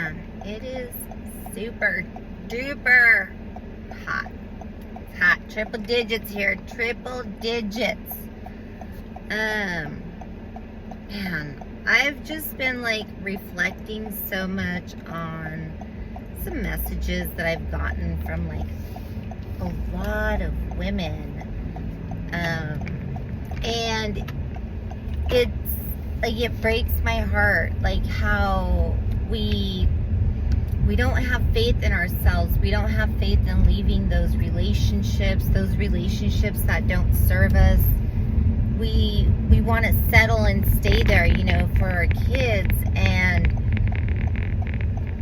man, it is super duper hot. It's hot. Triple digits here. Triple digits. Man, I've just been like reflecting so much on some messages that I've gotten from like a lot of women. And it's like it breaks my heart, like how we don't have faith in ourselves. We don't have faith in leaving those relationships that don't serve us. We want to settle and stay there, for our kids. And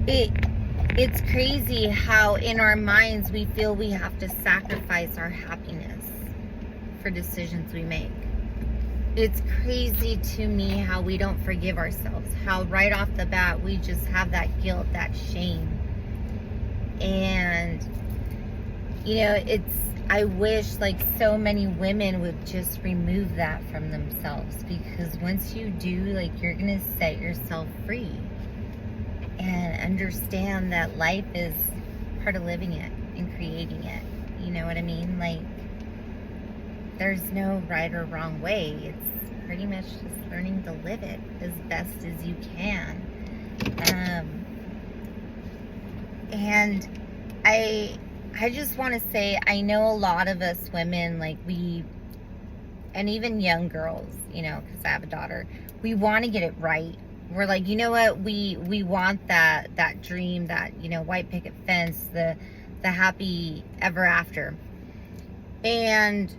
it's crazy how in our minds we feel we have to sacrifice our happiness for decisions we make. It's crazy to me how we don't forgive ourselves, how right off the bat we just have that guilt, that shame. And I wish like so many women would just remove that from themselves, because once you do, like, you're gonna set yourself free and understand that life is part of living it and creating it. You know what I mean? Like, there's no right or wrong way. It's pretty much just learning to live it as best as you can. And I just want to say, I know a lot of us women, like, and even young girls, because I have a daughter, we want to get it right. We're like, you know what, we want that dream, that, white picket fence, the happy ever after. And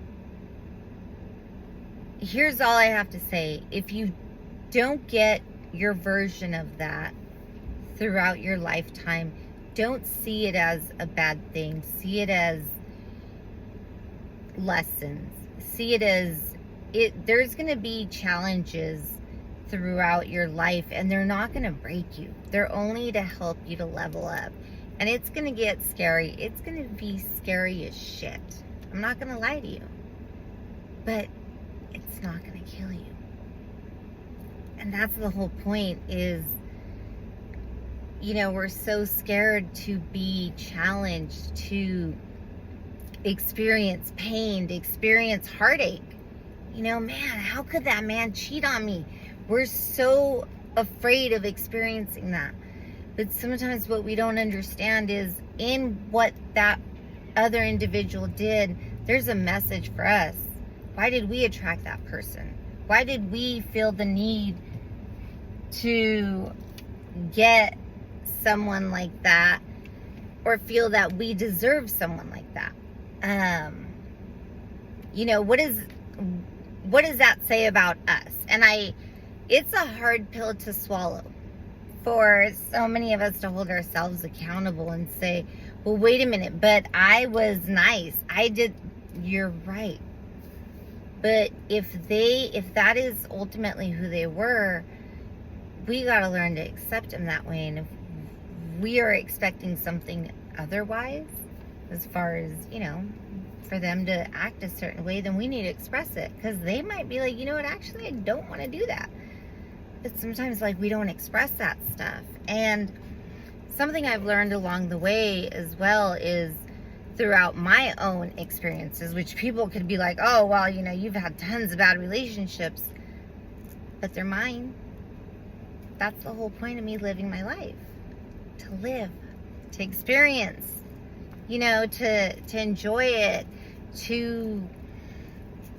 here's all I have to say. If you don't get your version of that throughout your lifetime, don't see it as a bad thing. See it as lessons. See it as there's going to be challenges throughout your life, and they're not going to break you. They're only to help you to level up. And it's going to get scary. It's going to be scary as shit. I'm not going to lie to you. But it's not going to kill you. And that's the whole point, is, we're so scared to be challenged, to experience pain, to experience heartache. Man, how could that man cheat on me? We're so afraid of experiencing that. But sometimes what we don't understand is, in what that other individual did, there's a message for us. Why did we attract that person? Why did we feel the need to get someone like that, or feel that we deserve someone like that? What does that say about us? And it's a hard pill to swallow for so many of us to hold ourselves accountable and say, well, wait a minute, but I was nice. You're right. But if that is ultimately who they were, we got to learn to accept them that way. And if we are expecting something otherwise, as far as, for them to act a certain way, then we need to express it. Because they might be like, actually, I don't want to do that. But sometimes, like, we don't express that stuff. And something I've learned along the way as well is, throughout my own experiences, which people could be like, oh, well, you've had tons of bad relationships, but they're mine. That's the whole point of me living my life. To live, to experience, to enjoy it, to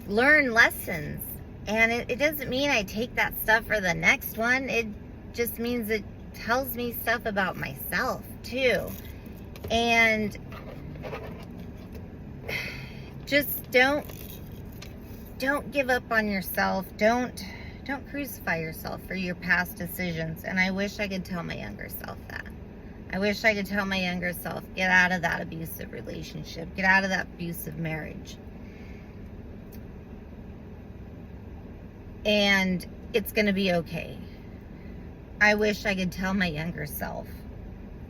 learn lessons. And it doesn't mean I take that stuff for the next one. It just means it tells me stuff about myself too. And just don't give up on yourself. Don't crucify yourself for your past decisions. And I wish I could tell my younger self that. I wish I could tell my younger self, get out of that abusive relationship. Get out of that abusive marriage. And it's going to be okay. I wish I could tell my younger self,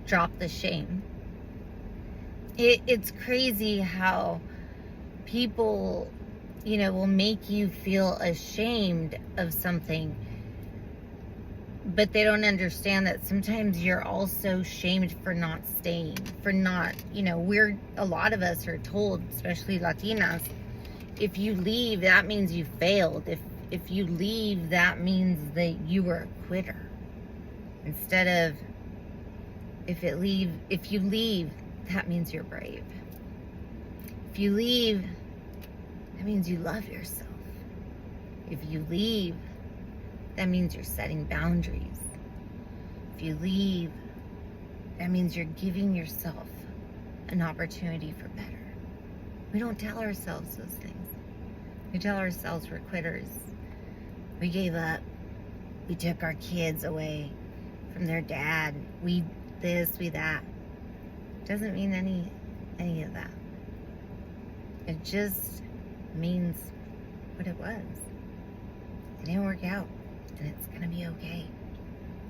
drop the shame. It's crazy how people, will make you feel ashamed of something But they don't understand that sometimes you're also shamed for not staying, for not, a lot of us are told, especially Latinas, if you leave, that means you failed. If you leave, that means that you were a quitter. Instead of, if you leave, that means you're brave. If you leave, that means you love yourself. If you leave, that means you're setting boundaries. If you leave, that means you're giving yourself an opportunity for better. We don't tell ourselves those things. We tell ourselves we're quitters. We gave up. We took our kids away from their dad. We this, we that. Doesn't mean any of that. It just means what it was. It didn't work out, and it's gonna be okay.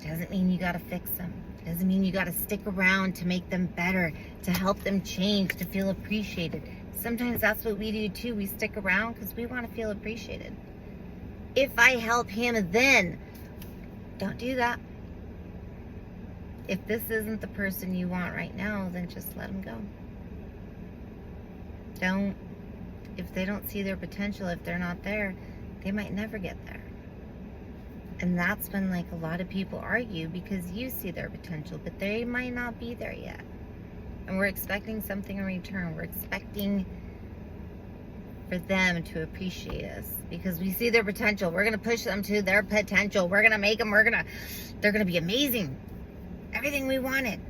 Doesn't mean you gotta fix them. Doesn't mean you gotta stick around to make them better, to help them change, to feel appreciated. Sometimes that's what we do too. We stick around because we want to feel appreciated. If I help him, then don't do that. If this isn't the person you want right now, then just let him go. If they don't see their potential, if they're not there, they might never get there. And that's when a lot of people argue because you see their potential, but they might not be there yet. And we're expecting something in return. We're expecting for them to appreciate us because we see their potential. We're going to push them to their potential. We're going to make them, they're going to be amazing. Everything we wanted.